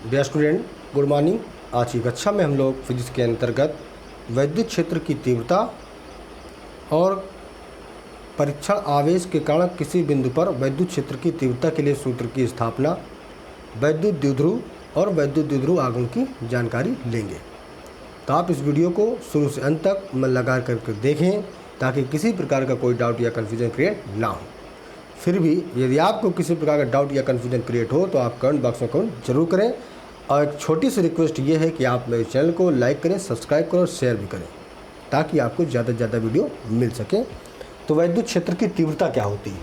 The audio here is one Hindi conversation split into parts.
Dear student, good morning. आज की कक्षा में हम लोग फिजिक्स के अंतर्गत वैद्युत क्षेत्र की तीव्रता और परीक्षण आवेश के कारण किसी बिंदु पर वैद्युत क्षेत्र की तीव्रता के लिए सूत्र की स्थापना, वैद्युत द्विध्रुव और वैद्युत द्विध्रुव आगम की जानकारी लेंगे। तो आप इस वीडियो को शुरू से अंत तक मन लगा करके देखें ताकि किसी प्रकार का कोई डाउट या कन्फ्यूजन क्रिएट ना हो। फिर भी यदि आपको किसी प्रकार का डाउट या कन्फ्यूजन क्रिएट हो तो आप कमेंट बॉक्स में कमेंट जरूर करें। और एक छोटी सी रिक्वेस्ट ये है कि आप मेरे चैनल को लाइक करें, सब्सक्राइब करें और शेयर भी करें ताकि आपको ज़्यादा से ज़्यादा वीडियो मिल सके। तो वैद्युत क्षेत्र की तीव्रता क्या होती है?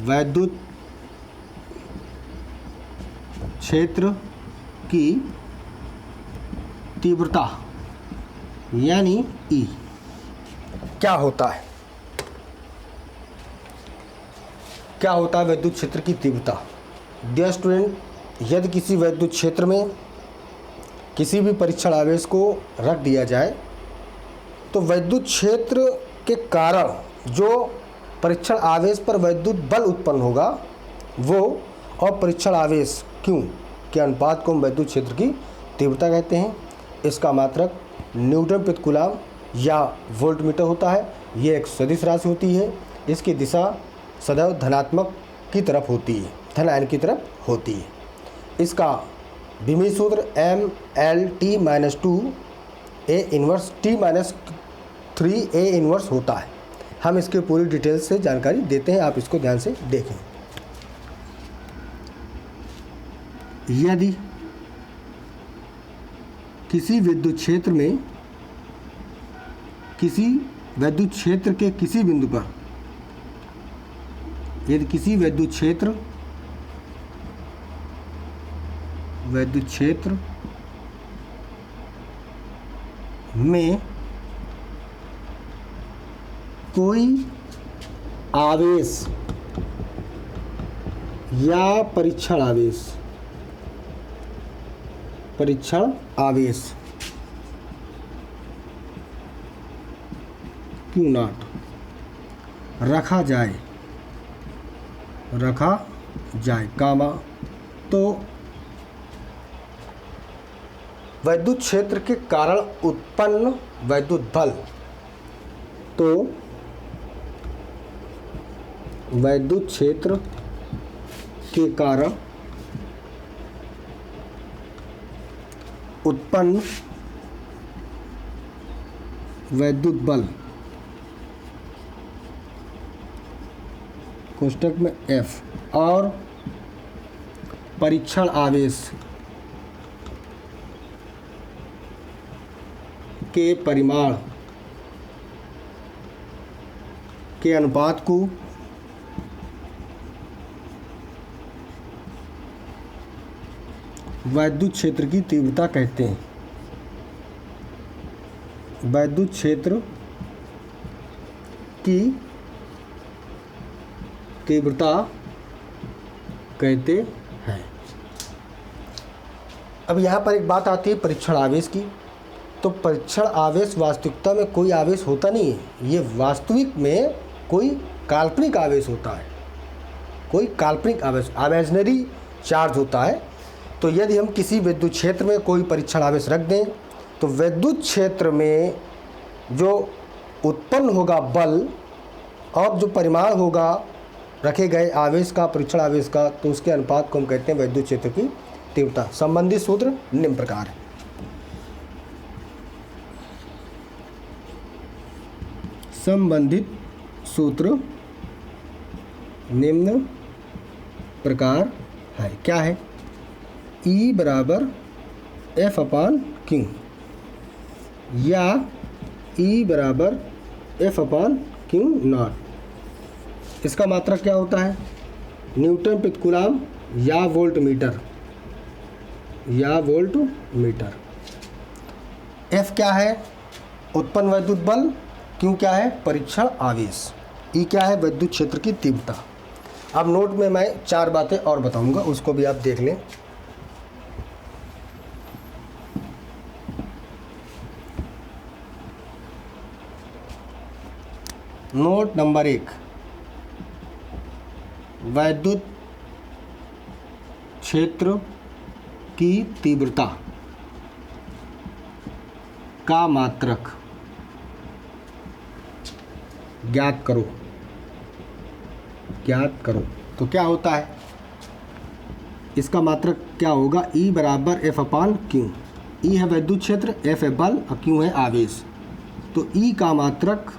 वैद्युत क्षेत्र की तीव्रता यानी ई क्या होता है? क्या होता है वैद्युत क्षेत्र की तीव्रता? डियर स्टूडेंट, यदि किसी वैद्युत क्षेत्र में किसी भी परीक्षण आवेश को रख दिया जाए तो वैद्युत क्षेत्र के कारण जो परीक्षण आवेश पर वैद्युत बल उत्पन्न होगा वो और परीक्षण आवेश क्यों के अनुपात को हम वैद्युत क्षेत्र की तीव्रता कहते हैं। इसका मात्रक न्यूटन प्रति कूलम या वोल्टमीटर होता है। ये एक सदिश राशि होती है। इसकी दिशा सदैव धनात्मक की तरफ होती है, धनायन की तरफ होती है। इसका विमीय सूत्र ML T-2 A inverse T-3 A inverse होता है। हम इसके पूरी डिटेल से जानकारी देते हैं, आप इसको ध्यान से देखें। यदि किसी विद्युत क्षेत्र में किसी वैद्युत क्षेत्र के किसी बिंदु पर यदि किसी वैद्युत क्षेत्र में कोई आवेश या परीक्षण आवेश क्यों नॉट रखा जाए कामा, तो वैद्युत क्षेत्र के कारण उत्पन्न वैद्युत बल, तो वैद्युत क्षेत्र के कारण उत्पन्न वैद्युत बल कोष्ठक में F और परीक्षण आवेश के परिमाण के अनुपात को वैद्युत क्षेत्र की तीव्रता कहते हैं। वैद्युत क्षेत्र की तीव्रता कहते हैं। अब यहाँ पर एक बात आती है परीक्षण आवेश की। तो परीक्षण आवेश वास्तविकता में कोई आवेश होता नहीं है, ये वास्तविक में कोई काल्पनिक आवेश होता है, कोई काल्पनिक आवेश, इमेजिनरी चार्ज होता है। तो यदि हम किसी विद्युत क्षेत्र में कोई परीक्षण आवेश रख दें तो वैद्युत क्षेत्र में जो उत्पन्न होगा बल और जो परिमाण होगा रखे गए आवेश का, परीक्षण आवेश का, तो उसके अनुपात को हम कहते हैं वैद्युत क्षेत्र की तीव्रता। संबंधित सूत्र निम्न प्रकार है। संबंधित सूत्र निम्न प्रकार है। क्या है? E बराबर F/Q या E बराबर F/Q नॉट। इसका मात्रक क्या होता है? न्यूटन प्रति कूलम या वोल्टमीटर F क्या है? उत्पन्न वैद्युत बल। Q क्या है? परीक्षण आवेश। E क्या है? वैद्युत क्षेत्र की तीव्रता। अब नोट में मैं 4 बातें और बताऊंगा, उसको भी आप देख लें। नोट नंबर 1, वैद्युत क्षेत्र की तीव्रता का मात्रक ज्ञात करो। तो क्या होता है, इसका मात्रक क्या होगा, E बराबर F अपान क्यू। E है वैद्युत क्षेत्र, F है बल और Q है आवेश। तो E का मात्रक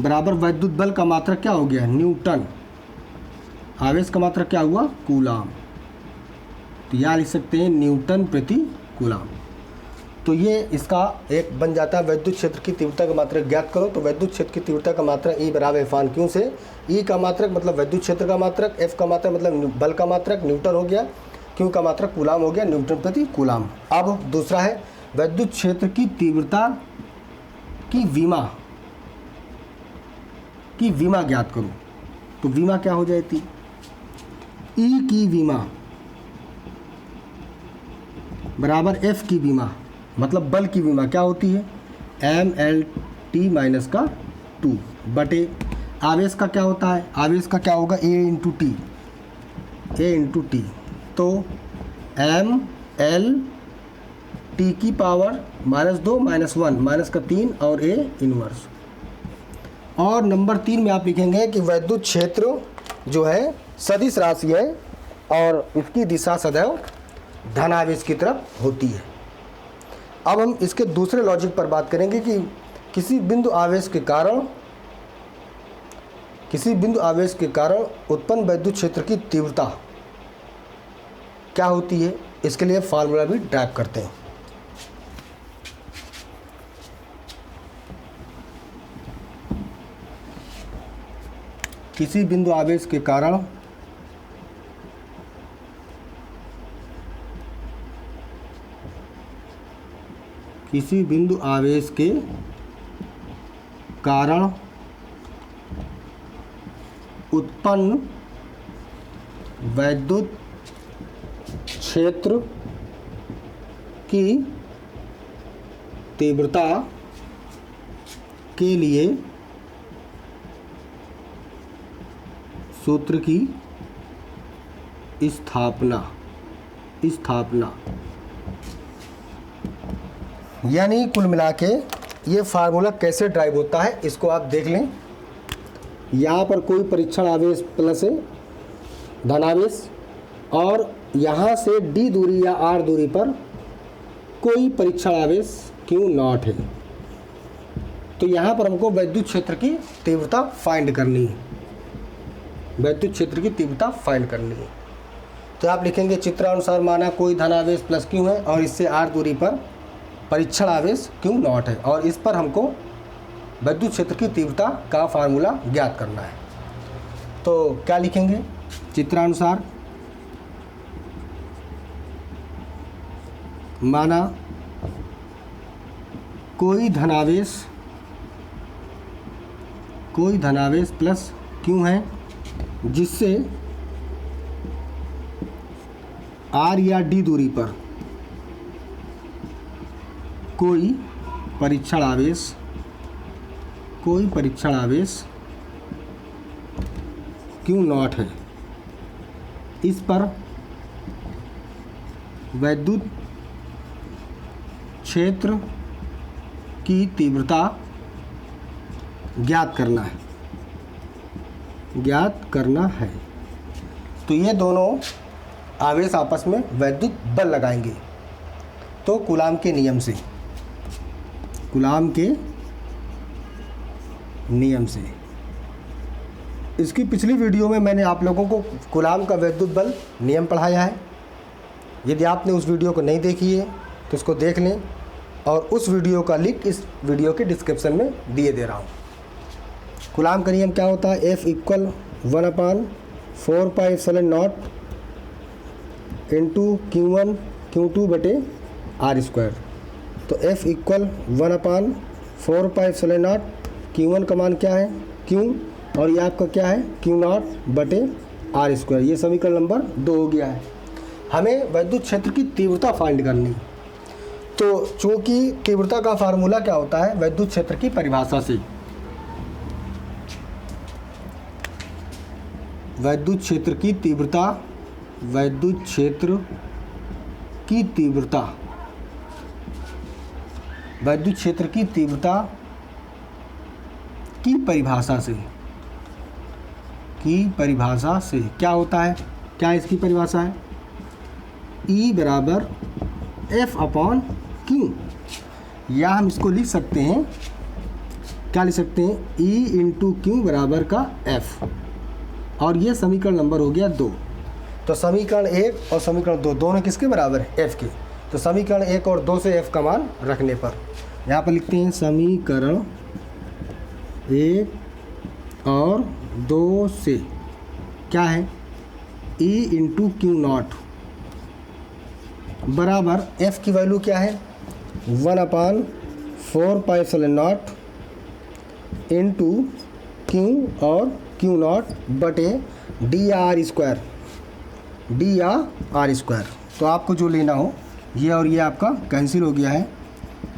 बराबर वैद्युत बल का मात्रक क्या हो गया, न्यूटन। आवेश का मात्रक क्या हुआ, कूलाम। तो यहाँ लिख सकते हैं न्यूटन प्रति कूलाम। तो ये इसका एक बन जाता है वैद्युत क्षेत्र की तीव्रता का मात्रक ज्ञात करो। तो वैद्युत क्षेत्र की तीव्रता का मात्रक E बराबर F अपान Q से E का मात्रक मतलब वैद्युत क्षेत्र का मात्रक, F का मात्रक मतलब बल का मात्रक न्यूटन हो गया, Q का मात्रक कूलाम हो गया, न्यूटन प्रति कूलाम। अब दूसरा है वैद्युत क्षेत्र की तीव्रता की विमा ज्ञात करो। तो विमा क्या हो जाती, E की विमा बराबर F की विमा मतलब बल की विमा क्या होती है, mLT माइनस का 2 बटे आवेश का क्या होता है, आवेश का क्या होगा, A इंटू टी। तो mLT की पावर -2 -1 माइनस का 3 और A इनवर्स। और नंबर 3 में आप लिखेंगे कि वैद्युत क्षेत्र जो है सदिश राशि है और इसकी दिशा सदैव धनावेश की तरफ होती है। अब हम इसके दूसरे लॉजिक पर बात करेंगे कि किसी बिंदु आवेश के कारण उत्पन्न वैद्युत क्षेत्र की तीव्रता क्या होती है, इसके लिए फार्मूला भी ड्राइव करते हैं। किसी बिंदु आवेश के कारण उत्पन्न वैद्युत क्षेत्र की तीव्रता के लिए सूत्र की स्थापना यानी कुल मिला के ये फार्मूला कैसे ड्राइव होता है इसको आप देख लें। यहाँ पर कोई परीक्षण आवेश प्लस है धनावेश और यहाँ से d दूरी या r दूरी पर कोई परीक्षण आवेश Q नॉट है। तो यहाँ पर हमको वैद्युत क्षेत्र की तीव्रता फाइंड करनी है। तो आप लिखेंगे चित्रानुसार माना कोई धनावेश प्लस Q है और इससे r दूरी पर परीक्षण आवेश Q नॉट है और इस पर हमको वैद्युत क्षेत्र की तीव्रता का फार्मूला ज्ञात करना है। तो क्या लिखेंगे, चित्रानुसार माना कोई धनावेश प्लस Q है जिससे R या D दूरी पर कोई परीक्षण आवेश Q नॉट है। इस पर वैद्युत क्षेत्र की तीव्रता ज्ञात करना है। तो ये दोनों आवेश आपस में वैद्युत बल लगाएंगे। तो कूलाम के नियम से इसकी पिछली वीडियो में मैंने आप लोगों को कूलाम का वैद्युत बल नियम पढ़ाया है। यदि आपने उस वीडियो को नहीं देखी है तो उसको देख लें और उस वीडियो का लिंक इस वीडियो के डिस्क्रिप्शन में दिए दे रहा हूँ। कूलाम का नियम क्या होता है, F equal 1/4πε0 into Q1 Q2 बटे R²। तो F इक्वल 1/4πε0 Q1 का मान क्या है Q और ये आपका क्या है Q0 बटे R²। ये समीकरण नंबर 2 हो गया है। हमें वैद्युत क्षेत्र की तीव्रता फाइंड करनी। तो चूंकि तीव्रता का फार्मूला क्या होता है, वैद्युत क्षेत्र की परिभाषा से वैद्युत क्षेत्र की तीव्रता वैद्युत क्षेत्र की तीव्रता, वैद्युत क्षेत्र की तीव्रता की परिभाषा से क्या होता है, क्या इसकी परिभाषा है, E बराबर F अपॉन Q, या हम इसको लिख सकते हैं, क्या लिख सकते हैं, E इंटू क्यू बराबर का F, और ये समीकरण नंबर हो गया 2। तो समीकरण 1 और समीकरण 2 दोनों किसके बराबर है, F के। तो समीकरण 1 और 2 से F का मान रखने पर यहाँ पर लिखते हैं समीकरण 1 और 2 से क्या है, E इंटू क्यू नॉट बराबर F की वैल्यू क्या है, 1/4 pi epsilon not into Q और क्यू नॉट बटे डी आर स्क्वायर। तो आपको जो लेना हो, ये और ये आपका कैंसिल हो गया है।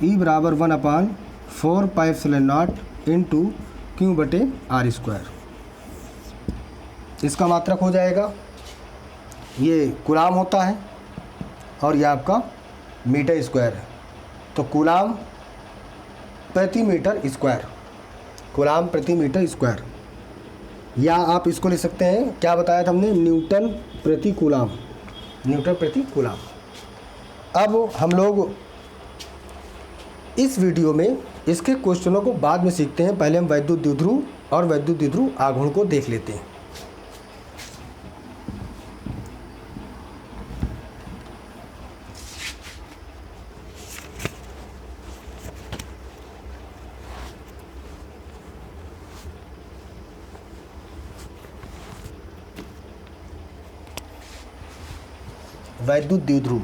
E बराबर 1/4 pi epsilon not into Q बटे आर स्क्वायर, इसका मात्रक हो जाएगा, ये कूलाम होता है और ये आपका मीटर स्क्वायर है। तो कूलाम प्रति मीटर स्क्वायर, कूलाम प्रति मीटर स्क्वायर, या आप इसको ले सकते हैं, क्या बताया था हमने, न्यूटन प्रति कूलाम, न्यूटन प्रति कूलाम। अब हम लोग इस वीडियो में इसके क्वेश्चनों को बाद में सीखते हैं, पहले हम वैद्युत द्विध्रुव और वैद्युत द्विध्रुव आघूर्ण को देख लेते हैं। वैद्युत द्विध्रुव,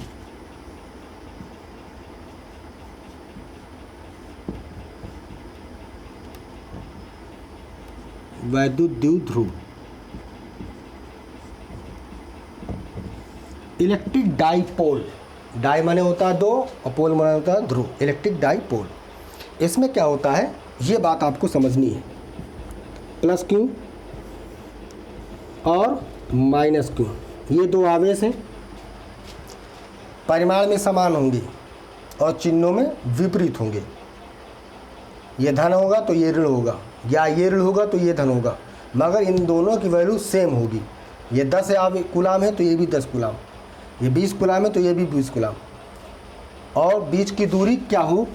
वैद्युत द्विध्रुव, इलेक्ट्रिक डाइपोल, डाई माने होता है 2 और पोल माने होता है ध्रुव, इलेक्ट्रिक डाइपोल। इसमें क्या होता है, ये बात आपको समझनी है, प्लस क्यू और माइनस क्यू, ये 2 आवेश हैं, परिमाण में समान होंगे और चिन्हों में विपरीत होंगे। ये धन होगा तो ये ऋण होगा, या ये ऋण होगा तो ये धन होगा, मगर इन दोनों की वैल्यू सेम होगी। ये 10 कूलाम है तो ये भी 10 कूलाम, ये 20 कूलाम है तो ये भी 20 कूलाम, और बीच की दूरी क्या हो,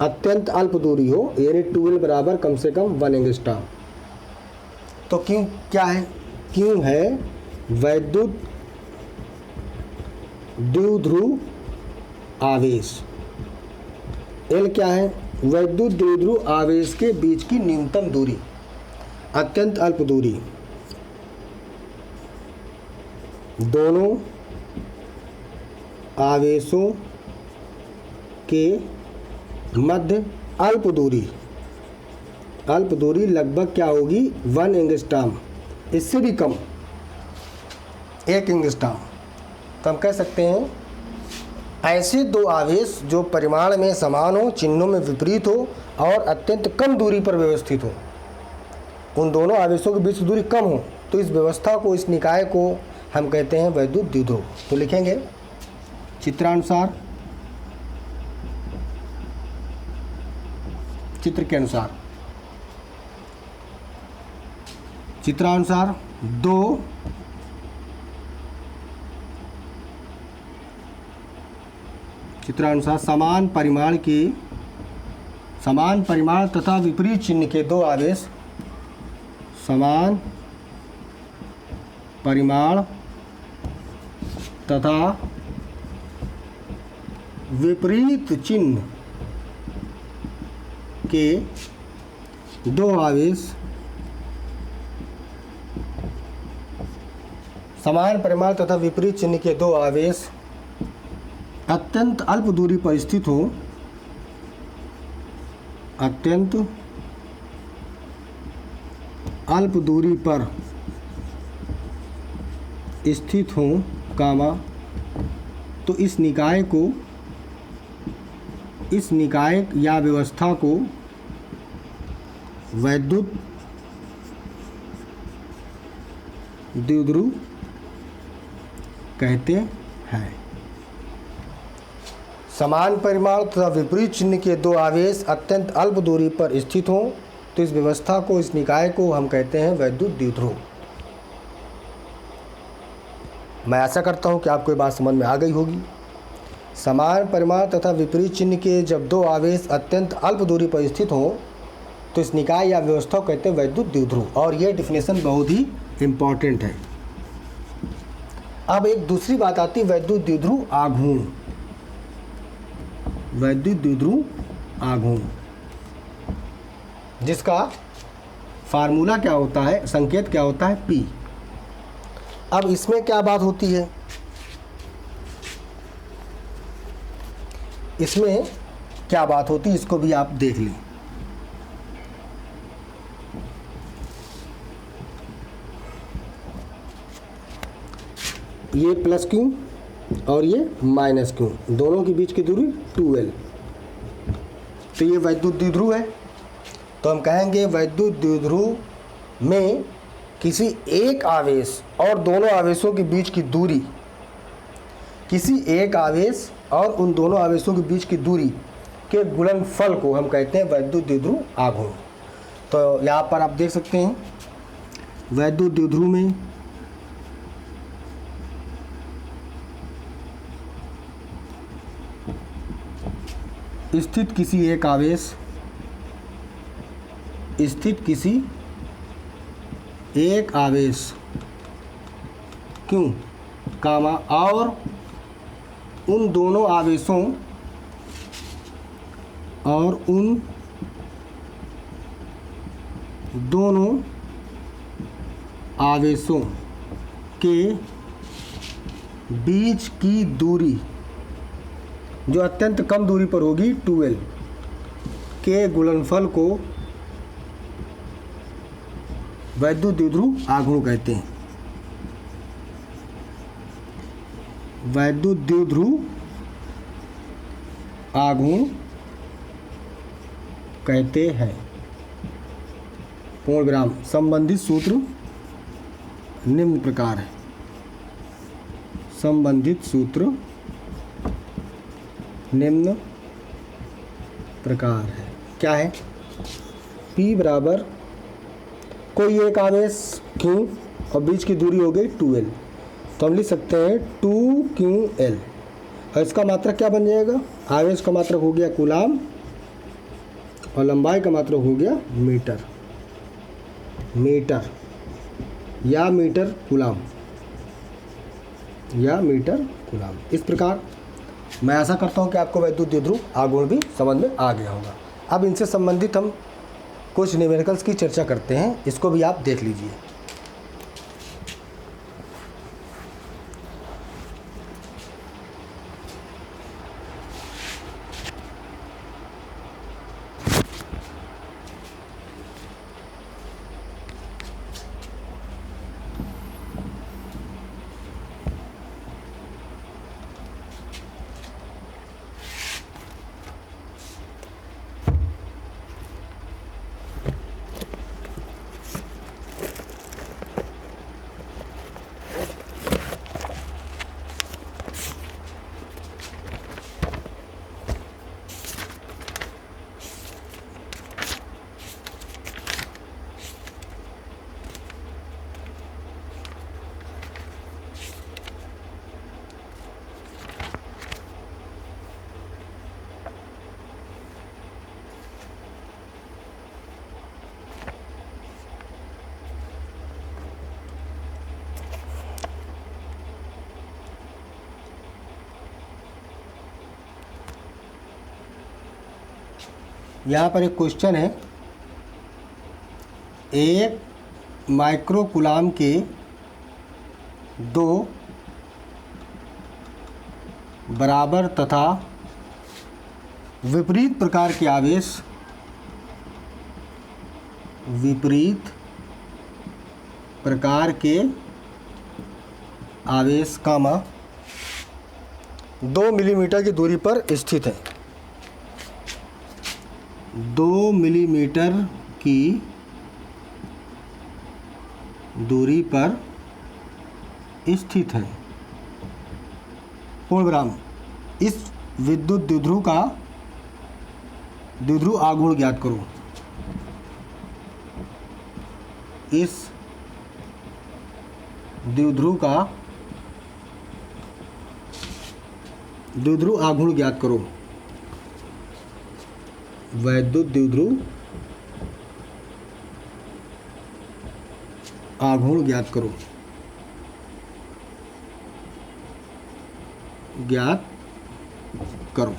अत्यंत अल्प दूरी हो, यानी 2L बराबर कम से कम 1 एंगस्ट्रॉम। तो क्यों क्या है, क्यों है वैद्युत द्विध्रुव आवेश, L क्या है, वैद्युत द्विध्रुव आवेश के बीच की न्यूनतम दूरी, अत्यंत अल्प दूरी, दोनों आवेशों के मध्य अल्प दूरी लगभग क्या होगी, 1 एंगस्ट्रॉम, इससे भी कम, 1 एंगस्ट्रॉम। तो हम कह सकते हैं ऐसे 2 आवेश जो परिमाण में समान हो, चिन्हों में विपरीत हो और अत्यंत कम दूरी पर व्यवस्थित हो, उन दोनों आवेशों के बीच की दूरी कम हो, तो इस व्यवस्था को, इस निकाय को हम कहते हैं वैद्युत द्विध्रुव। तो लिखेंगे चित्रानुसार, चित्र के अनुसार, चित्रानुसार 2 चित्रानुसार समान परिमाण तथा विपरीत चिन्ह के 2 आवेश, समान परिमाण तथा विपरीत चिन्ह के 2 आवेश, समान परिमाण तथा विपरीत चिन्ह के 2 आवेश अत्यंत अल्प दूरी पर स्थित हो, अत्यंत अल्प दूरी पर स्थित हो, कामा, तो इस निकाय या व्यवस्था को वैद्युत द्विध्रुव कहते हैं। समान परिमाण तथा विपरीत चिन्ह के दो आवेश अत्यंत अल्प दूरी पर स्थित हों तो इस व्यवस्था को, इस निकाय को हम कहते हैं वैद्युत द्विध्रुव। मैं आशा करता हूं कि आपको ये बात समझ में आ गई होगी। समान परिमाण तथा विपरीत चिन्ह के जब दो आवेश अत्यंत अल्प दूरी पर स्थित हों तो इस निकाय या व्यवस्था को कहते हैं वैद्युत द्विध्रुव। और यह डिफिनेशन बहुत ही इम्पॉर्टेंट है। अब एक दूसरी बात आती है वैद्युत द्विध्रुव आघूर्ण। वैद्युत द्विध्रुव आघूर्ण, जिसका फार्मूला क्या होता है, संकेत क्या होता है, P। अब इसमें क्या बात होती है, इसमें क्या बात होती है, इसको भी आप देख लें। ये प्लस क्यू और ये माइनस क्यू, दोनों के बीच की दूरी 2L। तो ये वैद्युत द्विध्रुव है। तो हम कहेंगे वैद्युत द्विध्रुव में किसी एक आवेश और दोनों आवेशों के बीच की दूरी, किसी एक आवेश और उन दोनों आवेशों के बीच की दूरी के गुणनफल को हम कहते हैं वैद्युत द्विध्रुव आघूर्ण। तो यहाँ पर आप देख सकते हैं वैद्युत द्विध्रुव में स्थित किसी एक आवेश, स्थित किसी एक आवेश क्यों कामा और उन दोनों आवेशों के बीच की दूरी जो अत्यंत कम दूरी पर होगी 2L के गुणनफल को वैद्युत द्विध्रुव आघूर्ण कहते हैं। वैद्युत द्विध्रुव आघूर्ण कहते हैं। पूर्ण विराम। संबंधित सूत्र निम्न प्रकार है। संबंधित सूत्र निम्न प्रकार है। क्या है? P बराबर कोई एक आवेश Q और बीच की दूरी हो गई 2L, तो हम लिख सकते हैं 2QL। और इसका मात्रक क्या बन जाएगा? आवेश का मात्रक हो गया कूलाम और लंबाई का मात्रक हो गया मीटर। मीटर या मीटर कूलाम, या मीटर कूलाम। इस प्रकार मैं आशा करता हूं कि आपको वैद्युत द्विध्रुव आघूर्ण भी समझ में आ गया होगा। अब इनसे संबंधित हम कुछ न्यूमेरिकल्स की चर्चा करते हैं, इसको भी आप देख लीजिए। यहाँ पर एक क्वेश्चन है, एक माइक्रो कूलाम के दो बराबर तथा विपरीत प्रकार के आवेश, विपरीत प्रकार के आवेश कामा 2 मिलीमीटर की दूरी पर स्थित है। 2 मिलीमीटर की दूरी पर स्थित है। पूर्णविराम। इस विद्युत द्विध्रुव का द्विध्रुव आघूर्ण ज्ञात करो। इस द्विध्रुव का द्विध्रुव आघूर्ण ज्ञात करो। वैद्युत द्विध्रुव आघूर्ण ज्ञात करो। ज्ञात करो।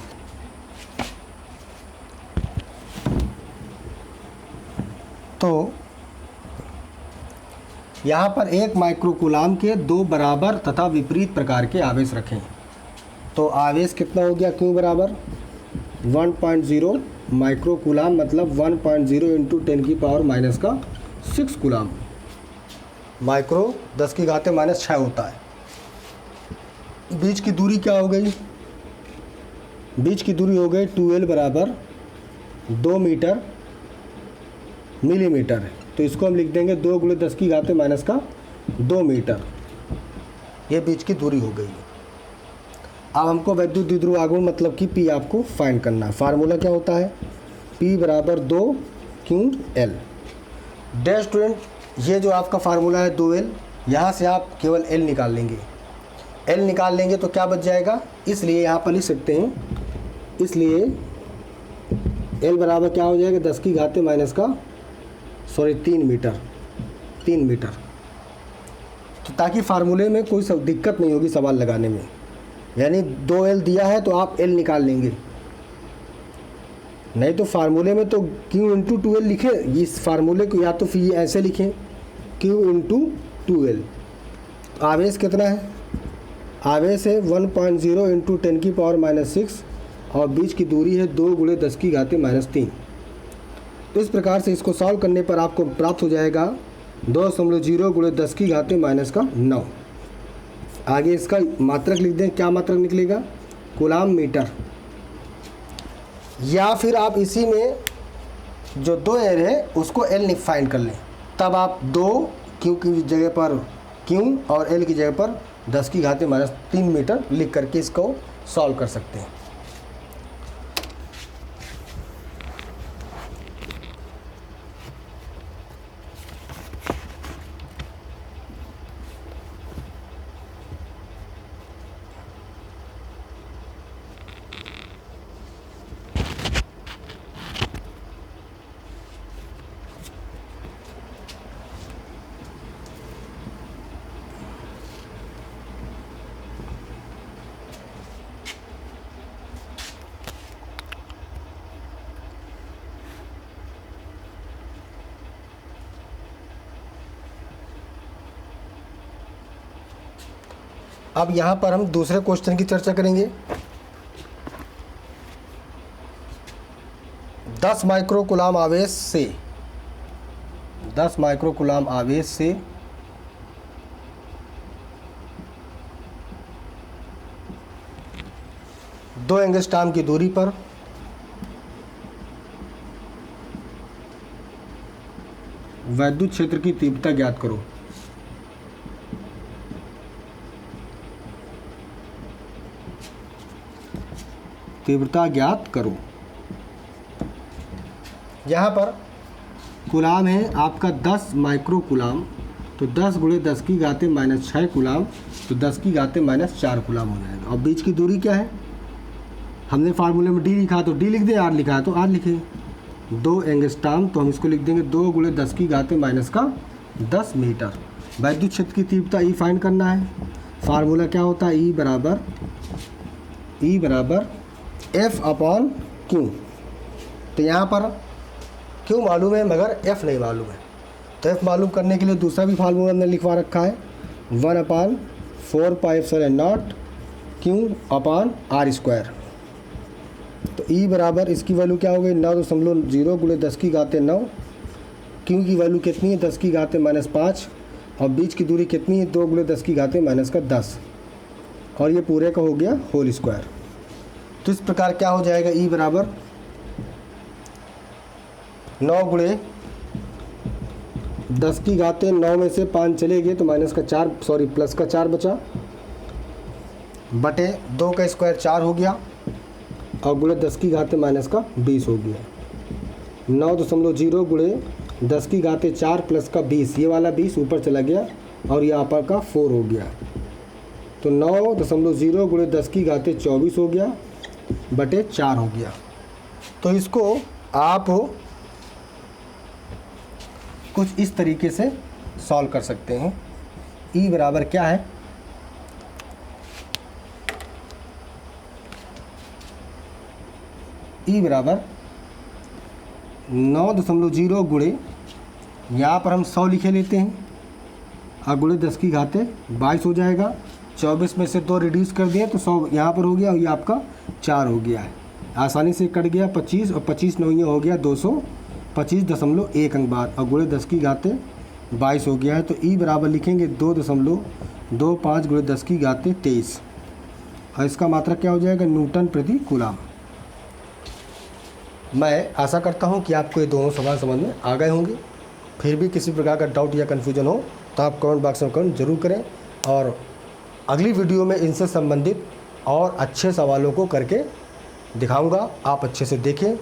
तो यहाँ पर 1 माइक्रोकूलाम के 2 बराबर तथा विपरीत प्रकार के आवेश रखें। तो आवेश कितना हो गया, Q बराबर 1.0 माइक्रोकूलाम, मतलब 1.0 इंटू 10⁻⁻6 कूलाम। माइक्रो 10⁻⁻6 होता है। बीच की दूरी क्या हो गई, बीच की दूरी हो गई 2L बराबर 2 मीटर मिलीमीटर है। तो इसको हम लिख देंगे 2 × 10⁻⁻2 मीटर। ये बीच की दूरी हो गई। अब हमको वैद्युत द्विध्रुव आघूर्ण मतलब कि P आपको फाइंड करना है। फार्मूला क्या होता है, P बराबर 2QL। डैश स्टूडेंट, ये जो आपका फार्मूला है 2L, यहाँ से आप केवल L निकाल लेंगे। L निकाल लेंगे तो क्या बच जाएगा, इसलिए यहाँ पर लिख सकते हैं, इसलिए L बराबर क्या हो जाएगा 3 मीटर। तो ताकि फार्मूले में कोई दिक्कत नहीं होगी सवाल लगाने में, यानी 2L दिया है तो आप L निकाल लेंगे, नहीं तो फार्मूले में तो Q इंटू 2L लिखे। इस फार्मूले को या तो फिर ऐसे लिखें Q इंटू 2L। आवेश कितना है, आवेश है 1.0 इंटू 10⁻⁻6 और बीच की दूरी है 2 × 10⁻³ तो इस प्रकार से इसको सॉल्व करने पर आपको प्राप्त हो जाएगा 2.0 × 10⁻⁹। आगे इसका मात्रक लिख दें, क्या मात्रक निकलेगा, कूलाम मीटर। या फिर आप इसी में जो 2L है उसको L फाइंड कर लें, तब आप 2Q की जगह पर Q और L की जगह पर 10⁻³ मीटर लिख करके इसको सॉल्व कर सकते हैं। अब यहाँ पर हम दूसरे क्वेश्चन की चर्चा करेंगे। 10 माइक्रोकूलाम आवेश से 2 एंगस्ट्रॉम की दूरी पर वैद्युत क्षेत्र की तीव्रता ज्ञात करो। तीव्रता ज्ञात करो। यहाँ पर कूलाम है आपका 10 माइक्रोकूलाम, तो 10 × 10⁻⁻6 कूलाम, तो 10⁻⁻4 कूलाम हो जाएगा। और बीच की दूरी क्या है, हमने फार्मूले में D लिखा तो D लिख दें, R लिखा है तो R लिखें। 2 एंगस्ट्रॉम, तो हम इसको लिख देंगे 2 × 10⁻⁻10 मीटर। वैद्युत क्षेत्र की तीव्रता E फाइंड करना है। फार्मूला क्या होता है, E बराबर F/Q। तो यहाँ पर Q मालूम है मगर F नहीं मालूम है, तो F मालूम करने के लिए दूसरा भी फार्मूला हमने लिखवा रखा है, 1/4πε0 Q/R²। तो E बराबर इसकी वैल्यू क्या हो गई 9.0 × 10⁻9। Q की वैल्यू कितनी है 10⁻5 और बीच की दूरी कितनी है 2 × 10⁻10 और ये पूरे का हो गया होल स्क्वायर। तो इस प्रकार क्या हो जाएगा, E बराबर 9 × 10⁻9 में से 5 चले गए तो प्लस का 4 बचा, बटे 2 का स्क्वायर 4 हो गया और गुणे 10 की घाते माइनस का 20 हो गया। 9.0 गुणे 10 की घाते 4 प्लस का 20, ये वाला 20 ऊपर चला गया और यहाँ पर का 4 हो गया। तो 9.0 गुणे 10 की घाते 24 हो गया बटे 4 हो गया। तो इसको आप कुछ इस तरीके से सॉल्व कर सकते हैं। ई बराबर क्या है, ई बराबर 9.0 गुणे, यहाँ पर हम 100 लिखे लेते हैं और गुणे 10 की घाते 22 हो जाएगा। 24 में से 2 रिड्यूस कर दिए तो 100 यहाँ पर हो गया और ये आपका 4 हो गया है। आसानी से कट गया 25 और 25 9 हो गया 225.1 अंक बाद और गुणे 10 की घाते 22 हो गया है। तो ई बराबर लिखेंगे 2.25 गुणे 10 की घाते 23 और इसका मात्रक क्या हो जाएगा, न्यूटन प्रति कूलम। मैं आशा करता हूं कि आपको ये दोनों सवाल समझ में आ गए होंगे। फिर भी किसी प्रकार का डाउट या कन्फ्यूजन हो तो आप कमेंट बॉक्स में कमेंट जरूर करें और अगली वीडियो में इनसे संबंधित और अच्छे सवालों को करके दिखाऊंगा। आप अच्छे से देखें